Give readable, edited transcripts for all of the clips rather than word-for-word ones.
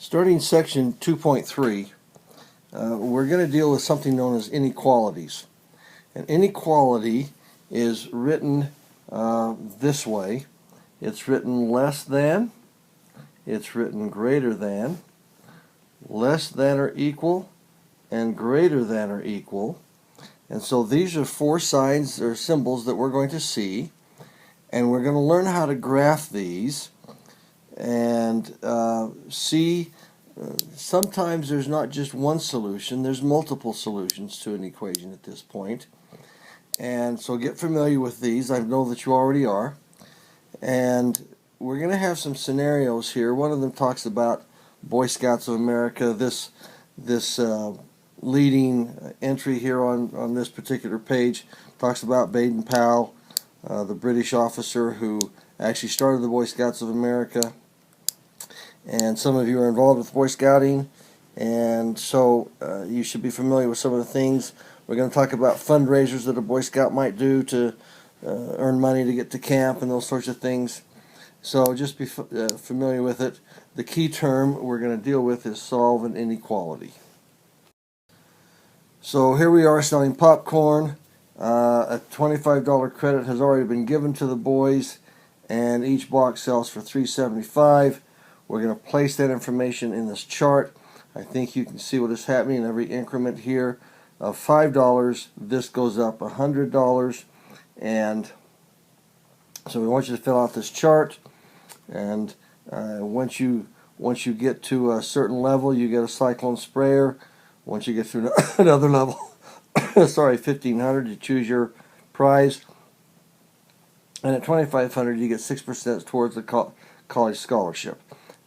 Starting section 2.3, we're going to deal with something known as inequalities. An inequality is written this way. It's written less than, it's written greater than, less than or equal, and greater than or equal. And so these are four signs or symbols that we're going to see, and we're going to learn how to graph these and see sometimes there's not just one solution, there's multiple solutions to an equation at this point. And so get familiar with these. I know that you already are. And we're going to have some scenarios here. One of them talks about Boy Scouts of America. This leading entry here on this particular page talks about Baden-Powell, the British officer who actually started the Boy Scouts of America. And some of you are involved with Boy Scouting, and so you should be familiar with some of the things. We're going to talk about fundraisers that a Boy Scout might do to earn money to get to camp and those sorts of things. So just be familiar with it. The key term we're going to deal with is solve an inequality. So here we are selling popcorn. A $25 credit has already been given to the boys, and each box sells for $3.75. We're going to place that information in this chart. I think you can see what is happening in every increment here of $5. This goes up $100, and so we want you to fill out this chart. And once you get to a certain level, you get a cyclone sprayer. Once you get through another level, sorry, 1,500, you choose your prize. And at 2,500, you get 6% towards the college scholarship.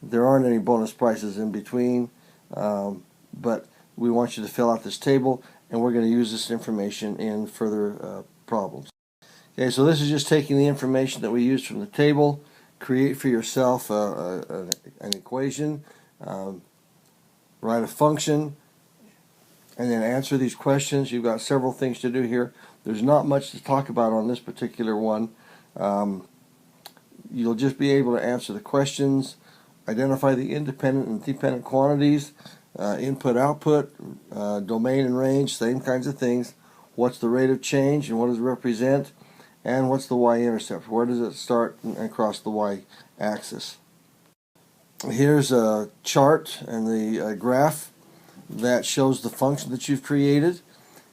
There aren't any bonus prizes in between, but we want you to fill out this table, and we're going to use this information in further problems. Okay, so this is just taking the information that we used from the table, create for yourself an equation, write a function, and then answer these questions. You've got several things to do here. There's not much to talk about on this particular one. You'll just be able to answer the questions, identify the independent and dependent quantities, input, output, domain and range, same kinds of things. What's the rate of change and what does it represent? And what's the y-intercept? Where does it start and cross the y-axis? Here's a chart and the graph that shows the function that you've created,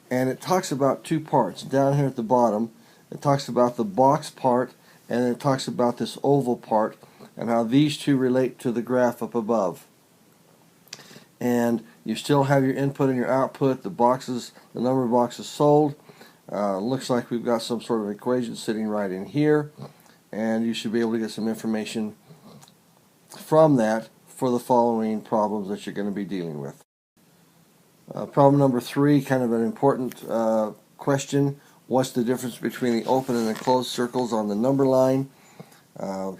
and it talks about two parts. Down here at the bottom, it talks about the box part, and it talks about this oval part, and how these two relate to the graph up above. And you still have your input and your output, the boxes, the number of boxes sold. Looks like we've got some sort of equation sitting right in here, and you should be able to get some information from that for the following problems that you're going to be dealing with. Problem number 3, kind of an important question. What's the difference between the open and the closed circles on the number line?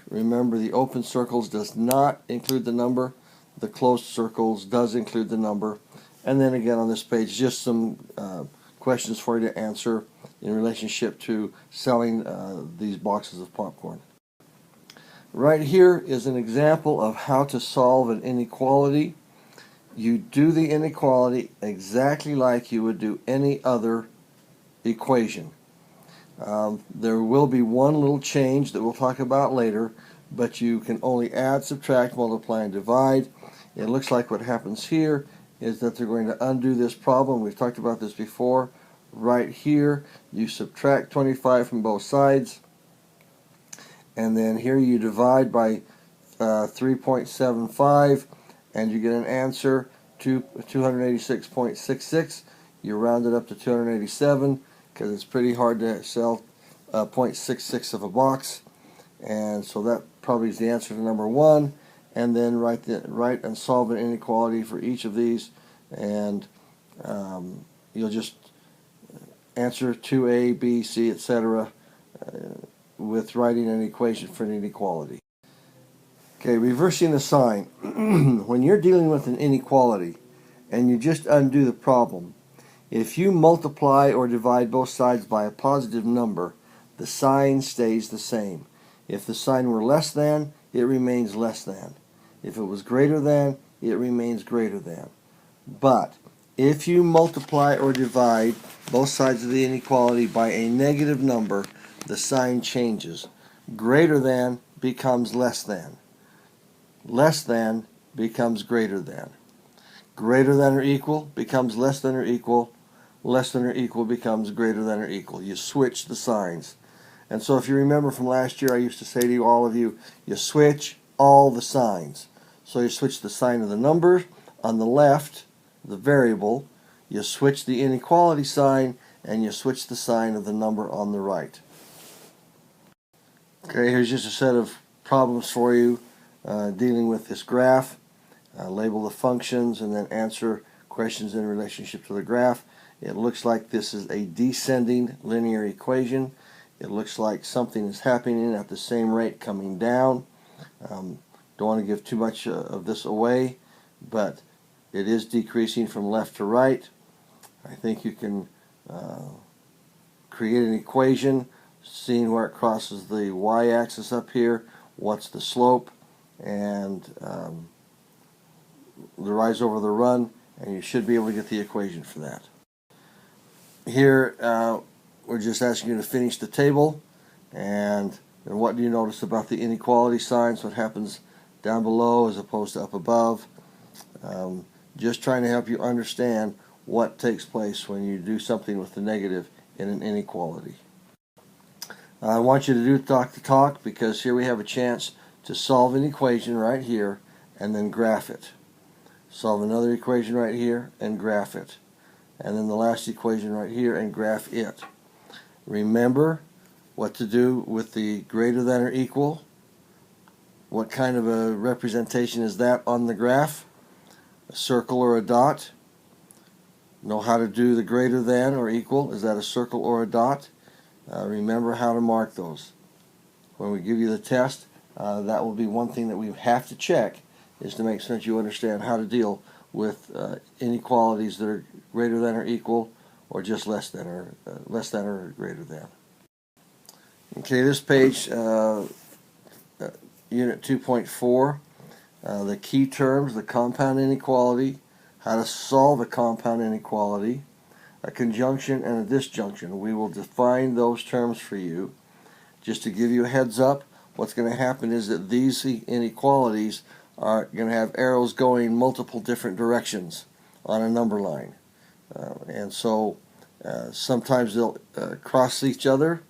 Remember, the open circles does not include the number. The closed circles does include the number. And then again on this page, just some questions for you to answer in relationship to selling these boxes of popcorn. Right here is an example of how to solve an inequality. You do the inequality exactly like you would do any other equation. There will be one little change that we'll talk about later, but you can only add, subtract, multiply, and divide. It looks like what happens here is that they're going to undo this problem. We've talked about this before. Right here, you subtract 25 from both sides, and then here you divide by 3.75, and you get an answer to 286.66. You round it up to 287 because it's pretty hard to sell 0.66 of a box, and so that probably is the answer to number 1. And then write and solve an inequality for each of these, and you'll just answer 2A, B, C, etc. With writing an equation for an inequality. Okay, reversing the sign. When you're dealing with an inequality and you just undo the problem, if you multiply or divide both sides by a positive number, the sign stays the same. If the sign were less than, it remains less than. If it was greater than, it remains greater than. But if you multiply or divide both sides of the inequality by a negative number, the sign changes. Greater than becomes less than. Less than becomes greater than. Greater than or equal becomes less than or equal. Less than or equal becomes greater than or equal. You switch the signs. And so if you remember from last year, I used to say to you, all of you, you switch all the signs. So you switch the sign of the number on the left, the variable, you switch the inequality sign, and you switch the sign of the number on the right. Okay, here's just a set of problems for you dealing with this graph. Label the functions and then answer questions in relationship to the graph. It looks like this is a descending linear equation. It looks like something is happening at the same rate coming down. Don't want to give too much of this away, but it is decreasing from left to right. I think you can create an equation, seeing where it crosses the y-axis up here, what's the slope, and the rise over the run, and you should be able to get the equation for that. Here, we're just asking you to finish the table, and what do you notice about the inequality signs, what happens down below as opposed to up above. Just trying to help you understand what takes place when you do something with the negative in an inequality. I want you to do talk the talk, because here we have a chance to solve an equation right here and then graph it. Solve another equation right here and graph it. And then the last equation right here and graph it. Remember what to do with the greater than or equal. What kind of a representation is that on the graph? A circle or a dot? Know how to do the greater than or equal. Is that a circle or a dot? Remember how to mark those. When we give you the test, that will be one thing that we have to check, is to make sure that you understand how to deal with inequalities that are greater than or equal, or just less than or greater than. Okay, this page, Unit 2.4, the key terms, the compound inequality, how to solve a compound inequality, a conjunction and a disjunction. We will define those terms for you. Just to give you a heads up, what's going to happen is that these inequalities are going to have arrows going multiple different directions on a number line. And so sometimes they'll cross each other,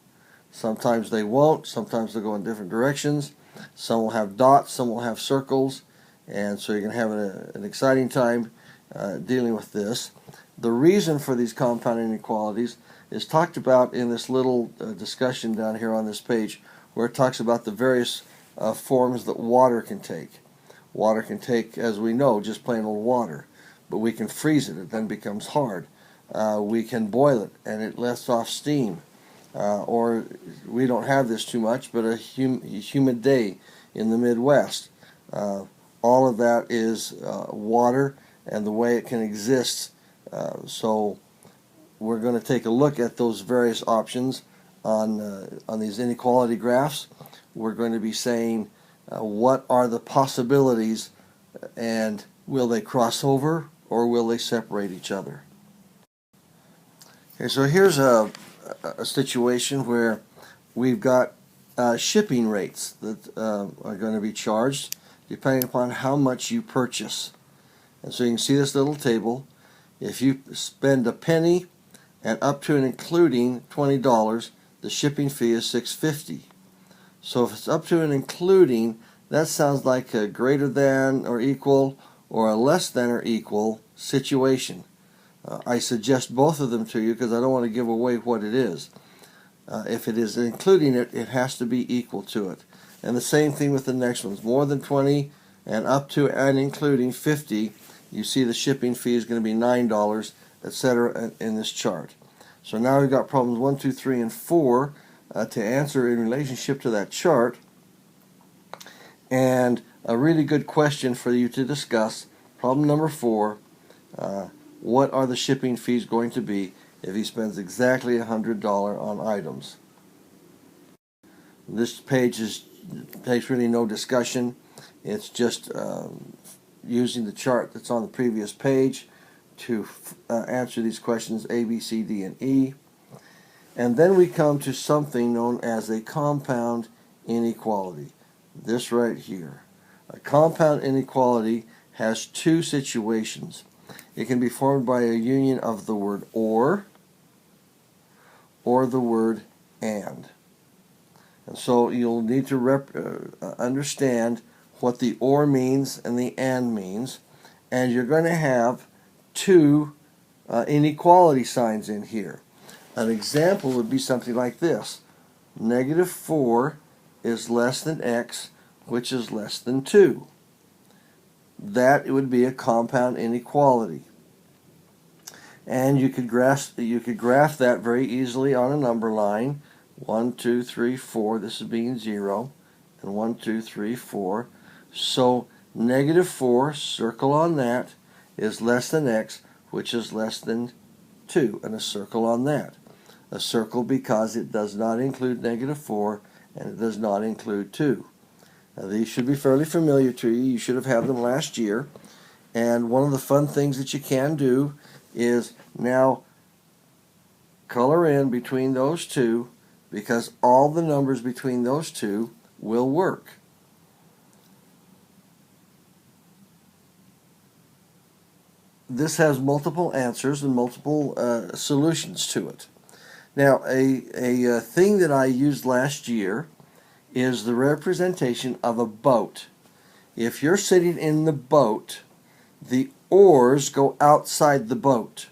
sometimes they won't, sometimes they'll go in different directions. Some will have dots, some will have circles, and so you're going to have an exciting time dealing with this. The reason for these compound inequalities is talked about in this little discussion down here on this page, where it talks about the various forms that water can take. Water can take, as we know, just plain old water, but we can freeze it then becomes hard. We can boil it and it lets off steam. Or we don't have this too much, but a humid day in the Midwest. All of that is water and the way it can exist. So we're going to take a look at those various options on these inequality graphs. We're going to be saying what are the possibilities, and will they cross over or will they separate each other? Okay, so here's a situation where we've got shipping rates that are going to be charged depending upon how much you purchase. And so you can see this little table. If you spend a penny and up to and including $20, the shipping fee is $6.50. So if it's up to and including, that sounds like a greater than or equal or a less than or equal situation. I suggest both of them to you because I don't want to give away what it is. If it is including it, it has to be equal to it. And the same thing with the next ones. More than 20 and up to and including 50, you see the shipping fee is going to be $9, etc. in this chart. So now we've got problems 1, 2, 3, and 4 to answer in relationship to that chart. And a really good question for you to discuss, problem number 4, what are the shipping fees going to be if he spends exactly $100 on items? This page takes really no discussion. It's just using the chart that's on the previous page to answer these questions A, B, C, D, and E. And then we come to something known as a compound inequality. This right here. A compound inequality has two situations. It can be formed by a union of the word or the word and. And so you'll need to understand what the or means and the and means. And you're going to have two inequality signs in here. An example would be something like this. Negative 4 is less than x, which is less than 2. That would be a compound inequality. And you could graph that very easily on a number line. 1, 2, 3, 4. This is being 0. And 1, 2, 3, 4. So negative 4, circle on that, is less than x, which is less than 2. And a circle on that. A circle because it does not include negative 4 and it does not include 2. Now these should be fairly familiar to you. You should have had them last year. And one of the fun things that you can do is now color in between those two, because all the numbers between those two will work. This has multiple answers and multiple solutions to it. Now, a thing that I used last year is the representation of a boat. If you're sitting in the boat, the oars go outside the boat.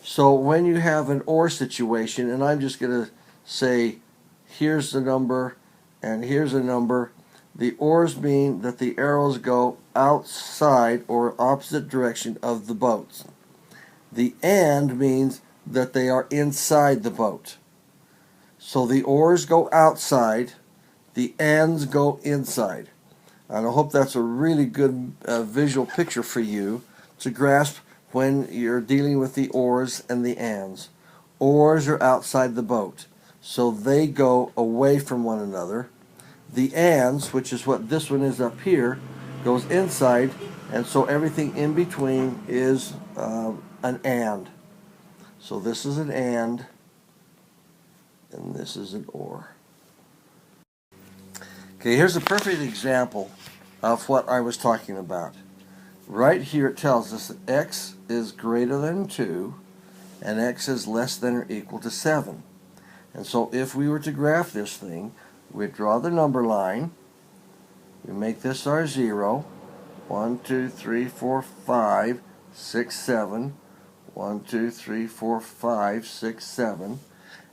So when you have an or situation, and I'm just going to say, here's the number and here's a number, the oars mean that the arrows go outside or opposite direction of the boat. The and means that they are inside the boat. So the oars go outside, the ands go inside. And I hope that's a really good visual picture for you to grasp when you're dealing with the oars and the ands. Oars are outside the boat, so they go away from one another. The ands, which is what this one is up here, goes inside, and so everything in between is an and. So this is an and this is an or. Okay, here's a perfect example of what I was talking about. Right here it tells us that x is greater than 2 and x is less than or equal to 7. And so if we were to graph this thing, we'd draw the number line, we make this our 0, 1, 2, 3, 4, 5, 6, 7, 1, 2, 3, 4, 5, 6, 7,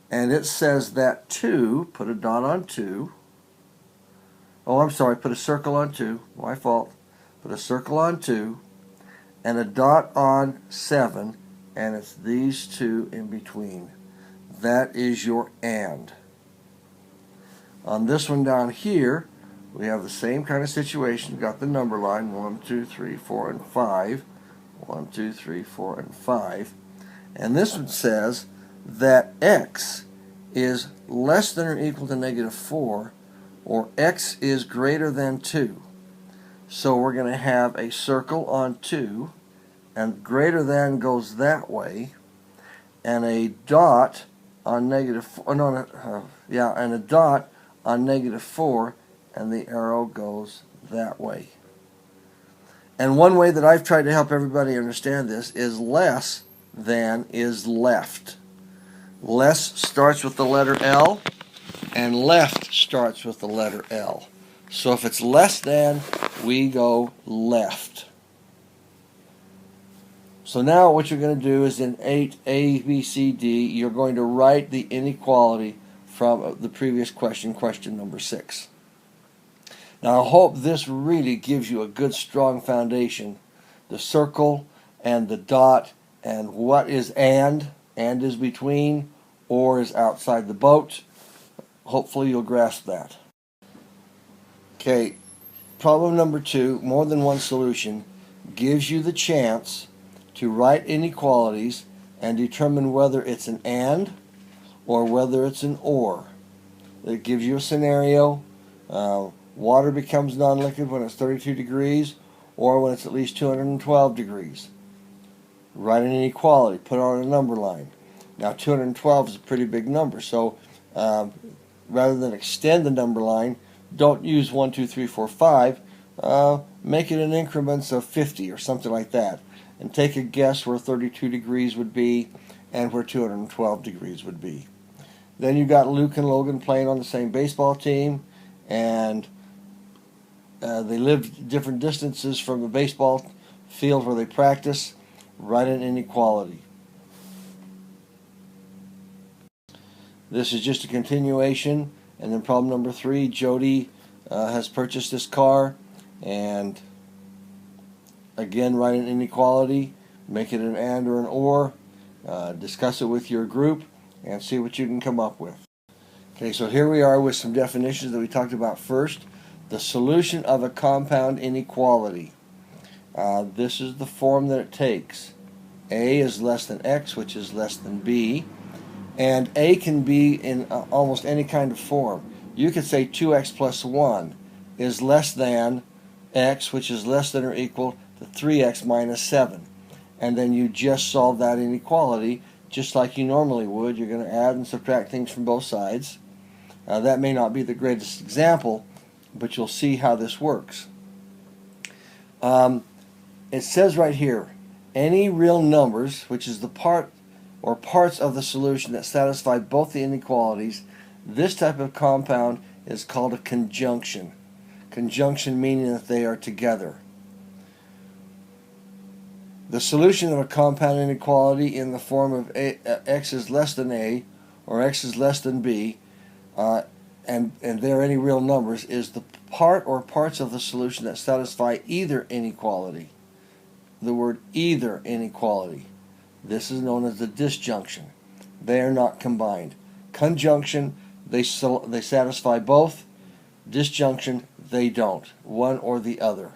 and it says that 2, put a dot on 2, oh I'm sorry, put a circle on 2, my fault, put a circle on 2, and a dot on 7, and it's these two in between. That is your and. On this one down here, we have the same kind of situation. We've got the number line, 1, 2, 3, 4, and 5. 1, 2, 3, 4, and 5. And this one says that x is less than or equal to negative 4, or x is greater than 2. So we're going to have a circle on 2, and greater than goes that way, and a dot on negative 4, and a dot on negative 4, and the arrow goes that way. And one way that I've tried to help everybody understand this is less than is left. Less starts with the letter L, and left starts with the letter L. So if it's less than, we go left. So now what you're going to do is in 8, A, B, C, D, you're going to write the inequality from the previous question, question number 6. Now I hope this really gives you a good strong foundation. The circle and the dot and what is and is between, or is outside the boat. Hopefully you'll grasp that. Okay, problem number 2, more than one solution, gives you the chance to write inequalities and determine whether it's an and or whether it's an or. It gives you a scenario. Water becomes non-liquid when it's 32 degrees, or when it's at least 212 degrees. Write an inequality, put it on a number line. Now 212 is a pretty big number, so rather than extend the number line, don't use 1, 2, 3, 4, 5. Make it in increments of 50 or something like that, and take a guess where 32 degrees would be and where 212 degrees would be. Then you got Luke and Logan playing on the same baseball team, and they lived different distances from the baseball field where they practice. Write an inequality. This is just a continuation, and then problem number 3, Jody has purchased this car, and again, write an inequality, make it an and or an or, discuss it with your group, and see what you can come up with. Okay, so here we are with some definitions that we talked about first. The solution of a compound inequality. This is the form that it takes. A is less than X, which is less than B. And A can be in almost any kind of form. You could say 2x plus 1 is less than X, which is less than or equal to 3x minus 7. And then you just solve that inequality just like you normally would. You're going to add and subtract things from both sides. That may not be the greatest example, but you'll see how this works. It says right here, any real numbers, which is the part or parts of the solution that satisfy both the inequalities, this type of compound is called a conjunction. Conjunction meaning that they are together. The solution of a compound inequality in the form of x is less than a or x is less than b, and they're any real numbers, is the part or parts of the solution that satisfy either inequality. The word either inequality. This is known as the disjunction. They are not combined. Conjunction, they satisfy both. Disjunction, they don't. One or the other.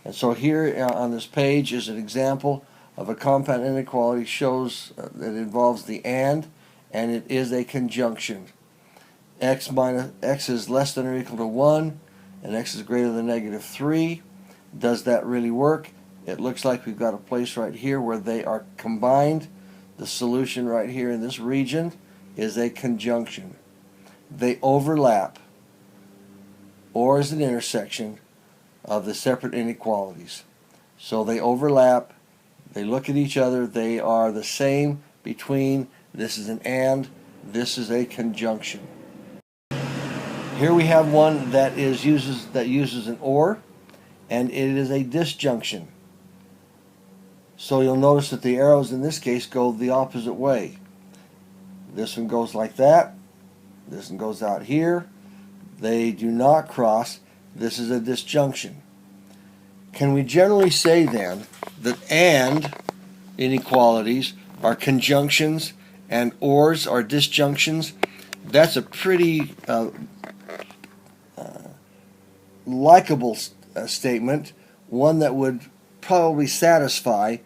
And so here on this page is an example of a compound inequality. Shows that it involves the and it is a conjunction. X is less than or equal to 1, and x is greater than negative 3. Does that really work? It looks like we've got a place right here where they are combined. The solution right here in this region is a conjunction. They overlap, or is an intersection of the separate inequalities. So they overlap, they look at each other, they are the same between. This is an and, this is a conjunction. Here we have one that uses an or, and it is a disjunction. So you'll notice that the arrows in this case go the opposite way. This one goes like that. This one goes out here. They do not cross. This is a disjunction. Can we generally say then that and inequalities are conjunctions and ors are disjunctions? That's a pretty likable statement, one that would probably satisfy,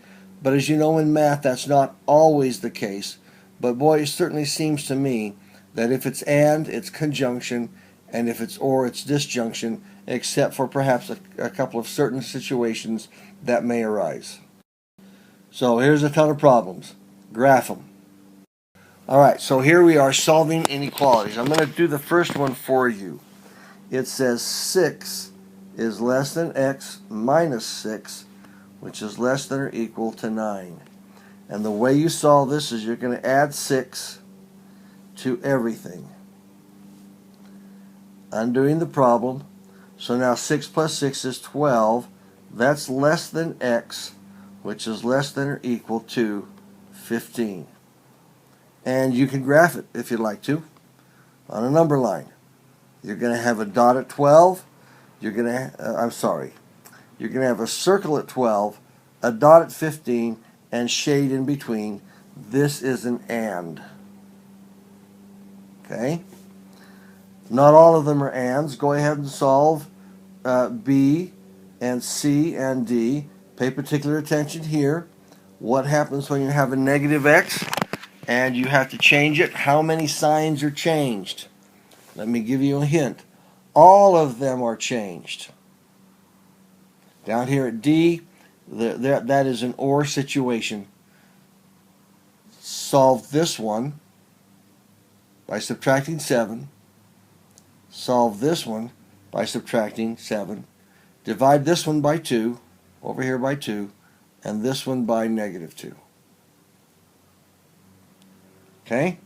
but as you know in math that's not always the case. But boy, it certainly seems to me that if it's and, it's conjunction, and if it's or, it's disjunction, except for perhaps a couple of certain situations that may arise. So here's a ton of problems. Graph them. Alright, so here we are solving inequalities. I'm going to do the first one for you. It says 6 is less than x minus 6, which is less than or equal to 9. And the way you solve this is you're going to add 6 to everything. Undoing the problem. So now 6 plus 6 is 12. That's less than x, which is less than or equal to 15. And you can graph it if you'd like to on a number line. You're going to have a dot at 12. You're going to have a circle at 12, a dot at 15, and shade in between. This is an and. Okay? Not all of them are ands. Go ahead and solve B and C and D. Pay particular attention here. What happens when you have a negative x and you have to change it? How many signs are changed? Let me give you a hint. All of them are changed. Down here at D, that is an OR situation. Solve this one by subtracting 7. Solve this one by subtracting 7. Divide this one by 2, over here by 2, and this one by -2. Okay?